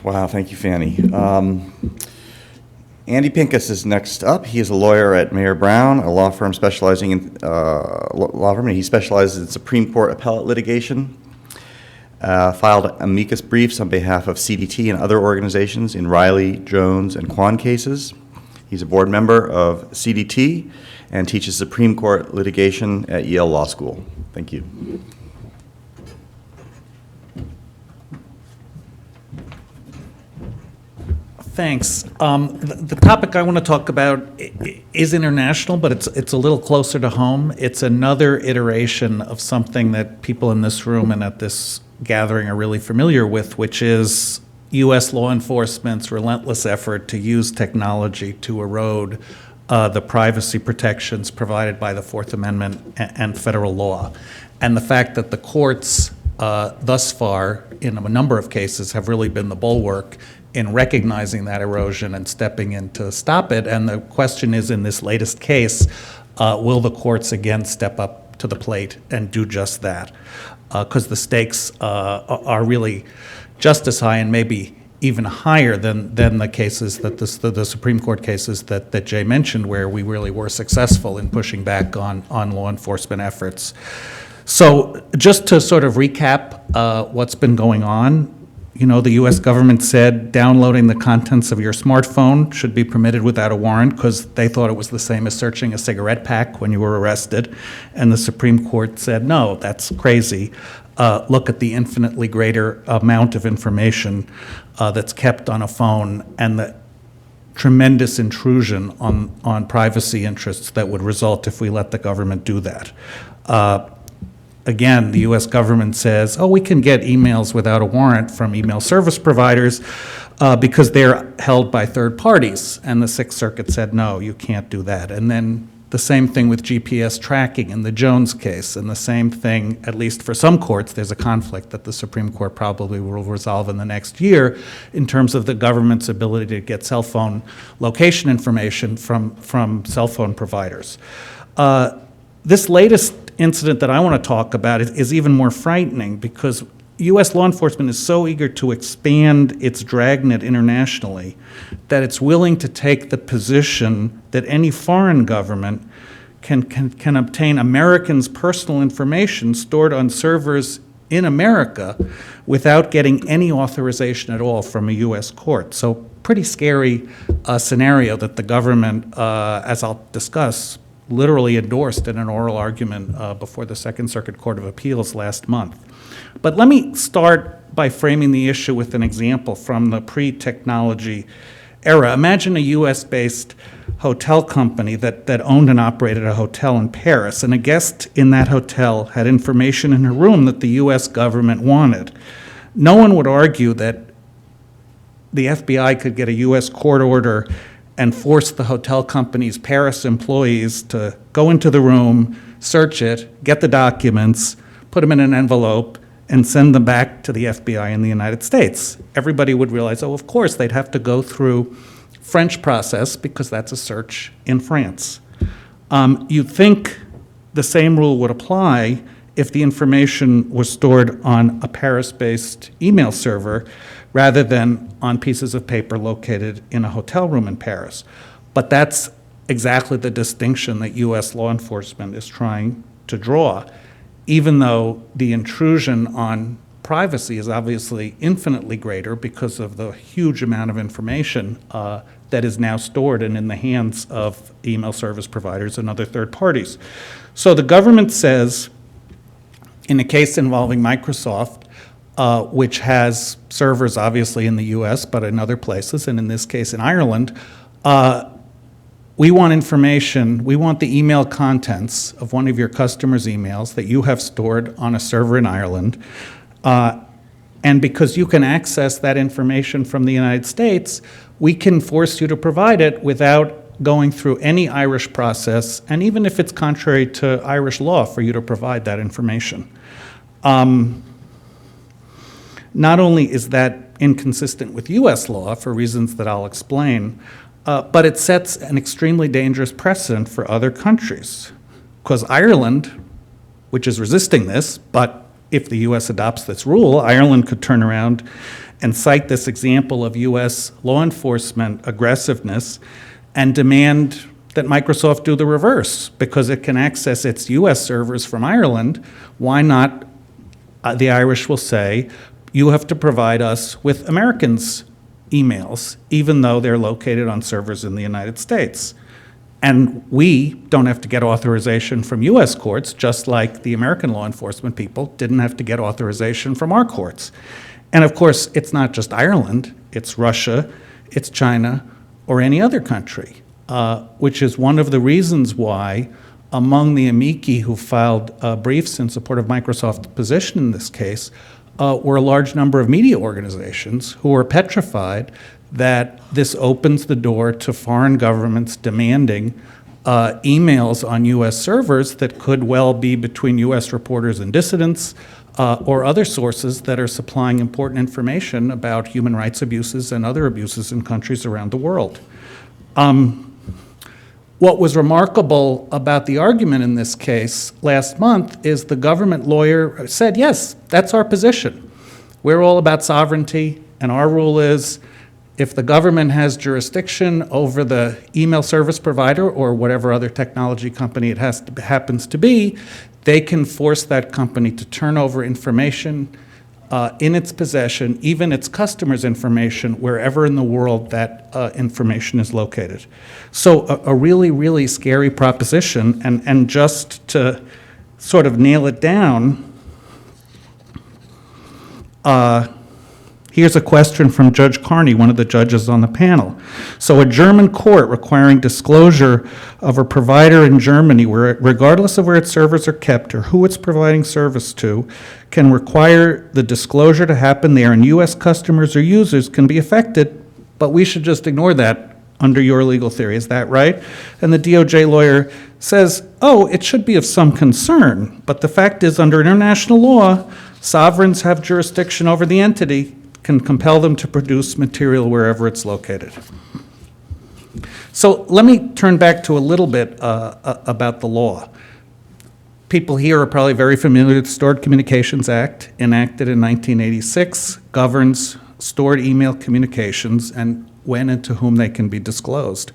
Wow, thank you, Fanny. Andy Pincus is next up. He is a lawyer at Mayer Brown, a law firm specializing in and he specializes in Supreme Court appellate litigation. Filed amicus briefs on behalf of CDT and other organizations in Riley, Jones, and Kwan cases. He's a board member of CDT and teaches Supreme Court litigation at Yale Law School. Thank you. Thanks. The topic I want to talk about is international, but it's a little closer to home. It's another iteration of something that people in this room and at this gathering are really familiar with, which is U.S. law enforcement's relentless effort to use technology to erode the privacy protections provided by the Fourth Amendment and federal law. And the fact that the courts thus far, in a number of cases, have really been the bulwark in recognizing that erosion and stepping in to stop it. And the question is, in this latest case, will the courts again step up to the plate and do just that? Because the stakes are really just as high and maybe even higher than the cases that the Supreme Court cases that Jay mentioned, where we really were successful in pushing back on law enforcement efforts. So just to sort of recap what's been going on, you know, the U.S. government said downloading the contents of your smartphone should be permitted without a warrant because they thought it was the same as searching a cigarette pack when you were arrested. And the Supreme Court said, no, that's crazy. Look at the infinitely greater amount of information that's kept on a phone and the tremendous intrusion on privacy interests that would result if we let the government do that. Again, the U.S. government says, oh, we can get emails without a warrant from email service providers because they're held by third parties. And the Sixth Circuit said, no, you can't do that. And then the same thing with GPS tracking in the Jones case, and the same thing, at least for some courts, there's a conflict that the Supreme Court probably will resolve in the next year in terms of the government's ability to get cell phone location information from cell phone providers. This latest incident that I want to talk about is even more frightening because U.S. law enforcement is so eager to expand its dragnet internationally that it's willing to take the position that any foreign government can obtain Americans' personal information stored on servers in America without getting any authorization at all from a U.S. court. So pretty scary scenario that the government, as I'll discuss, literally endorsed in an oral argument before the Second Circuit Court of Appeals last month. But let me start by framing the issue with an example from the pre-technology era. Imagine a US-based hotel company that owned and operated a hotel in Paris, and a guest in that hotel had information in her room that the US government wanted. No one would argue that the FBI could get a US court order and force the hotel company's Paris employees to go into the room, search it, get the documents, put them in an envelope, and send them back to the FBI in the United States. Everybody would realize, oh, of course, they'd have to go through French process because that's a search in France. You'd think the same rule would apply if the information was stored on a Paris-based email server rather than on pieces of paper located in a hotel room in Paris. But that's exactly the distinction that U.S. law enforcement is trying to draw, even though the intrusion on privacy is obviously infinitely greater because of the huge amount of information that is now stored and in the hands of email service providers and other third parties. So the government says, in a case involving Microsoft, which has servers obviously in the US, but in other places, and in this case in Ireland, we want information, we want the email contents of one of your customers' emails that you have stored on a server in Ireland. And because you can access that information from the United States, we can force you to provide it without going through any Irish process, and even if it's contrary to Irish law for you to provide that information. Not only is that inconsistent with US law for reasons that I'll explain, but it sets an extremely dangerous precedent for other countries. Because Ireland, which is resisting this, but if the US adopts this rule, Ireland could turn around and cite this example of U.S. law enforcement aggressiveness and demand that Microsoft do the reverse. Because it can access its U.S. servers from Ireland, why not, the Irish will say, you have to provide us with Americans' emails, even though they're located on servers in the United States. And we don't have to get authorization from U.S. courts, just like the American law enforcement people didn't have to get authorization from our courts. And of course, it's not just Ireland, it's Russia, it's China, or any other country, which is one of the reasons why among the amici who filed briefs in support of Microsoft's position in this case were a large number of media organizations who were petrified that this opens the door to foreign governments demanding emails on U.S. servers that could well be between U.S. reporters and dissidents or other sources that are supplying important information about human rights abuses and other abuses in countries around the world. What was remarkable about the argument in this case last month is the government lawyer said, yes, that's our position. We're all about sovereignty, and our rule is if the government has jurisdiction over the email service provider or whatever other technology company it happens to be, they can force that company to turn over information in its possession, even its customers' information, wherever in the world that information is located. So a really, really scary proposition, and just to sort of nail it down, here's a question from Judge Carney, one of the judges on the panel. So a German court requiring disclosure of a provider in Germany, where regardless of where its servers are kept or who it's providing service to, can require the disclosure to happen there, and U.S. customers or users can be affected, but we should just ignore that under your legal theory. Is that right? And the DOJ lawyer says, oh, it should be of some concern, but the fact is, under international law, sovereigns have jurisdiction over the entity, can compel them to produce material wherever it's located. So let me turn back to a little bit about the law. People here are probably very familiar with the Stored Communications Act, enacted in 1986, governs stored email communications and when and to whom they can be disclosed.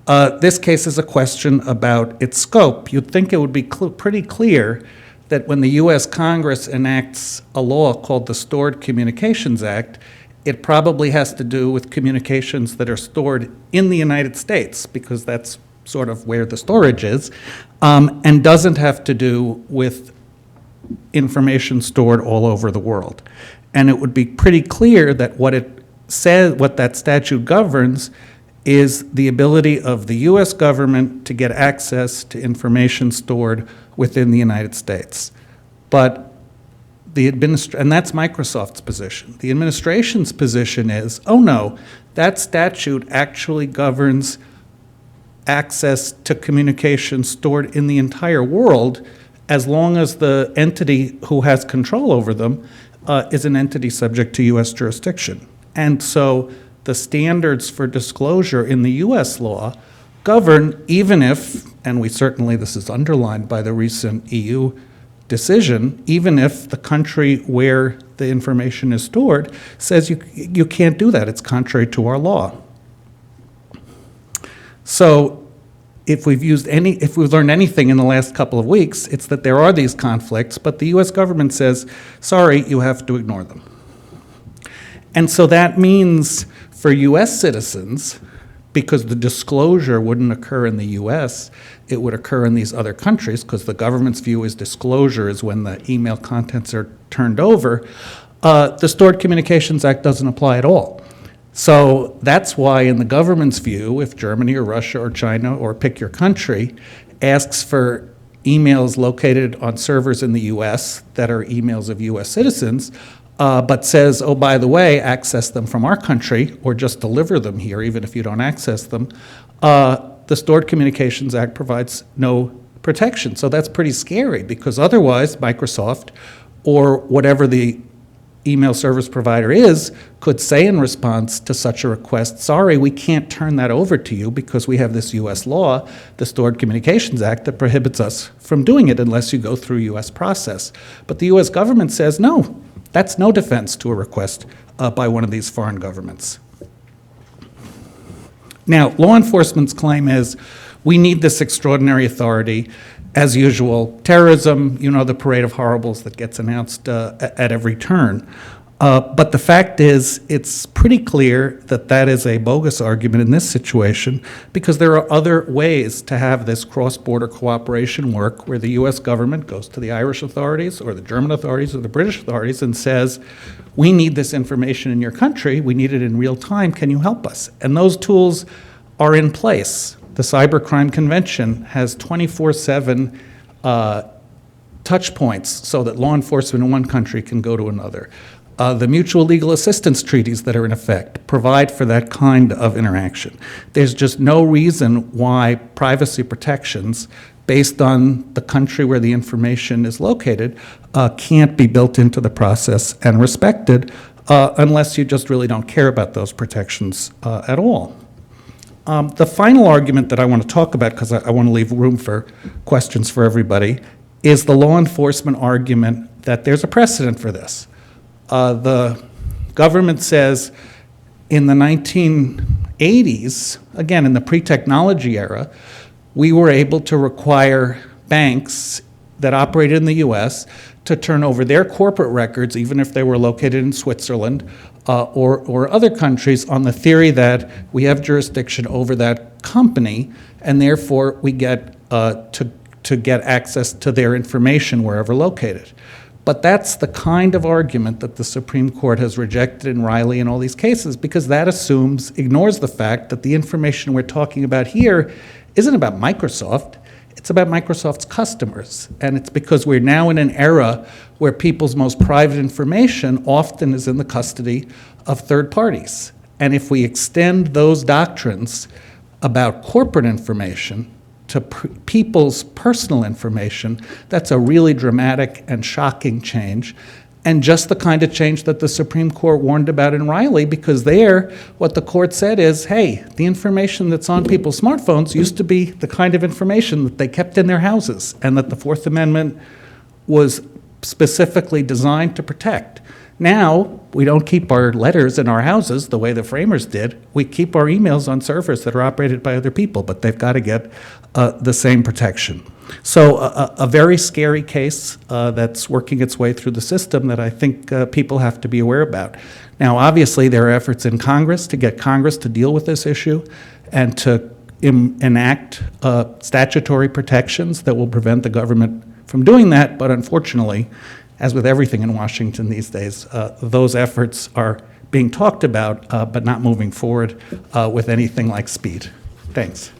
This case is a question about its scope. You'd think it would be pretty clear that when the U.S. Congress enacts a law called the Stored Communications Act, it probably has to do with communications that are stored in the United States, because that's sort of where the storage is, and doesn't have to do with information stored all over the world. And it would be pretty clear that what it says, what that statute governs, is the ability of the U.S. government to get access to information stored within the United States. But and that's Microsoft's position. The administration's position is, oh no, that statute actually governs access to communication stored in the entire world, as long as the entity who has control over them is an entity subject to U.S. jurisdiction. And so the standards for disclosure in the U.S. law govern, even if, and this is underlined by the recent EU decision, even if the country where the information is stored says you can't do that, it's contrary to our law. So if we've learned anything in the last couple of weeks, it's that there are these conflicts, but the U.S. government says, sorry, you have to ignore them. And so that means for U.S. citizens, because the disclosure wouldn't occur in the U.S., it would occur in these other countries, because the government's view is disclosure is when the email contents are turned over, the Stored Communications Act doesn't apply at all. So that's why, in the government's view, if Germany or Russia or China, or pick your country, asks for emails located on servers in the U.S. that are emails of U.S. citizens, but says, oh, by the way, access them from our country, or just deliver them here, even if you don't access them, the Stored Communications Act provides no protection. So that's pretty scary, because otherwise Microsoft, or whatever the email service provider is, could say in response to such a request, sorry, we can't turn that over to you because we have this U.S. law, the Stored Communications Act, that prohibits us from doing it unless you go through U.S. process. But the U.S. government says, no, that's no defense to a request by one of these foreign governments. Now, law enforcement's claim is we need this extraordinary authority. As usual, terrorism, you know, the parade of horribles that gets announced at every turn. But the fact is, it's pretty clear that that is a bogus argument in this situation because there are other ways to have this cross-border cooperation work where the U.S. government goes to the Irish authorities or the German authorities or the British authorities and says, we need this information in your country, we need it in real time, can you help us? And those tools are in place. The Cybercrime Convention has 24/7 touch points so that law enforcement in one country can go to another. The mutual legal assistance treaties that are in effect provide for that kind of interaction. There's just no reason why privacy protections based on the country where the information is located can't be built into the process and respected unless you just really don't care about those protections at all. The final argument that I want to talk about, because I want to leave room for questions for everybody, is the law enforcement argument that there's a precedent for this. The government says in the 1980s, again, in the pre-technology era, we were able to require banks that operated in the U.S. to turn over their corporate records, even if they were located in Switzerland or other countries, on the theory that we have jurisdiction over that company, and therefore we get to get access to their information wherever located. But that's the kind of argument that the Supreme Court has rejected in Riley and all these cases, because that ignores the fact that the information we're talking about here isn't about Microsoft. It's about Microsoft's customers, and it's because we're now in an era where people's most private information often is in the custody of third parties. And if we extend those doctrines about corporate information to people's personal information, that's a really dramatic and shocking change, and just the kind of change that the Supreme Court warned about in Riley, because there, what the court said is, hey, the information that's on people's smartphones used to be the kind of information that they kept in their houses, and that the Fourth Amendment was specifically designed to protect. Now, we don't keep our letters in our houses the way the framers did. We keep our emails on servers that are operated by other people, but they've got to get the same protection. So a very scary case that's working its way through the system that I think people have to be aware about. Now, obviously, there are efforts in Congress to get Congress to deal with this issue and to enact statutory protections that will prevent the government from doing that, but unfortunately, as with everything in Washington these days, those efforts are being talked about, but not moving forward with anything like speed. Thanks.